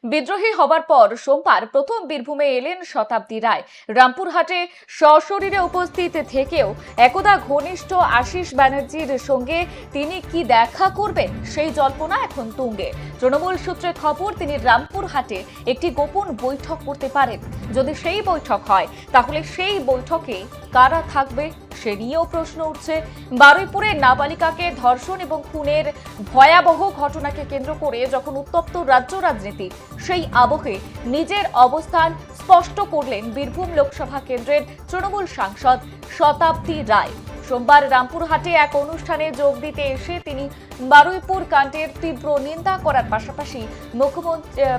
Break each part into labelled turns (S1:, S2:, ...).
S1: বিদ্রোহী হবার পর সোমবার প্রথম বীরভূমে এলেন শতাব্দী রায়। রামপুরহাটে সশরীরে উপস্থিত থেকেও একদা ঘনিষ্ঠ আশিস ব্যানার্জির সঙ্গে তিনি কি দেখা করবেন সেই জল্পনা এখন তুঙ্গে। তৃণমূল সূত্রে খবর, তিনি রামপুরহাটে একটি গোপন বৈঠক করতে পারেন। যদি সেই বৈঠক হয় তাহলে সেই বৈঠকে কারা থাকবে সে নিয়েও প্রশ্ন উঠছে। বারুইপুরের নাবালিকাকে ধর্ষণ এবং খুনের ভয়াবহ ঘটনাকে কেন্দ্র করে যখন উত্তপ্ত রাজ্য রাজনীতি, সেই আবহে নিজের অবস্থান স্পষ্ট করলেন বীরভূম লোকসভা কেন্দ্রের তৃণমূল সাংসদ শতাব্দী রায়। সোমবার রামপুরহাটে এক অনুষ্ঠানে যোগ দিতে এসে তিনি বারুইপুর কাণ্ডের তীব্র নিন্দা করার পাশাপাশি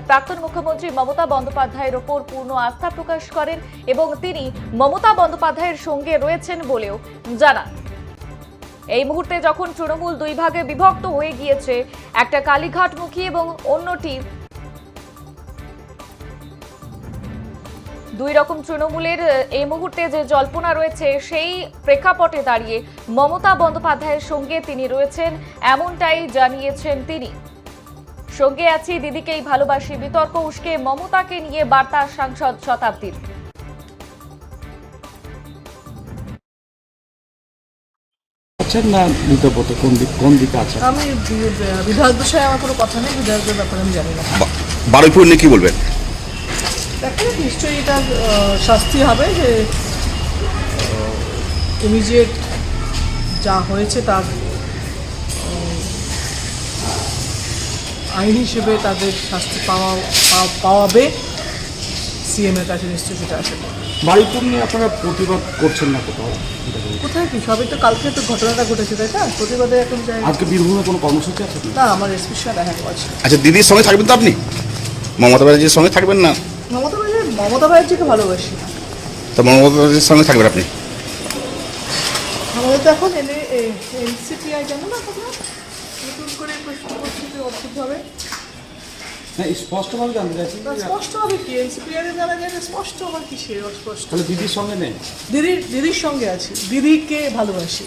S1: প্রাক্তন মুখ্যমন্ত্রী মমতা বন্দ্যোপাধ্যায়ের ওপর পূর্ণ আস্থা প্রকাশ করেন এবং তিনি মমতা বন্দ্যোপাধ্যায়ের সঙ্গে রয়েছেন বলেও জানান। এই মুহূর্তে যখন তৃণমূল দুই ভাগে বিভক্ত হয়ে গিয়েছে, একটা কালীঘাটমুখী এবং অন্যটি দুই রকম তৃণমূলের এই মুহূর্তে যে জল্পনা রয়েছে, সেই প্রেক্ষাপটে দাঁড়িয়ে মমতা বন্দ্যোপাধ্যায়ের সঙ্গে তিনি রয়েছেন এমনটাই জানিয়েছেন তিনি। সঙ্গে আছি দিদিকেই ভালোবাসি, বিতর্ক উস্কে মমতাকে নিয়ে বার্তা সাংসদ শতাব্দীর।
S2: না কোন দিকে আছে?
S3: আমি বিধায়ক বিষয়ে আমার কোনো কথা নেই, বিধায়কদের ব্যাপারে আমি জানি না।
S4: বারুইপুর নিয়ে কি বলবেন?
S3: দেখেন, নিশ্চয়ই এটা শাস্তি হবে, যে ইমিডিয়েট যা হয়েছে তার আইন হিসেবে তাদের শাস্তি পাওয়াবে। সিএম এর কাছে নিশ্চয়ই সেটা আছে।
S2: বারুইপুর নিয়ে আপনারা প্রতিবাদ করছেন না কোথাও?
S3: কোথায় কি সবই তো কালকে তো ঘটনাটা ঘটেছে, তাই না? প্রতিবাদে এখন যাই।
S2: আজকে বীরভূমে কোনো কর্মসূচি আছে
S3: না, আমার এসপির সঙ্গে দেখা আছে।
S4: আচ্ছা, দিদির সঙ্গে থাকবেন তো আপনি? মমতা ব্যানার্জির সঙ্গে থাকবেন না?
S3: মমতা ব্যানার্জিকে ভালোবাসি,
S4: তো মমতা ব্যানার্জির সঙ্গে থাকবেন আপনি?
S3: আমাদের তো এখন এনসিপিআই জানো না, নতুন করে পরিস্থিতি অদ্ভুত হবে।
S2: না, স্পষ্টভাবে জানতে চাইছি।
S3: স্পষ্ট হবে কি? এনসিপিআই জানা যায় না, স্পষ্ট আবার কি? সে অস্পষ্ট।
S2: তাহলে দিদির সঙ্গে নেই?
S3: দিদির সঙ্গে আছি, দিদিকে ভালোবাসি।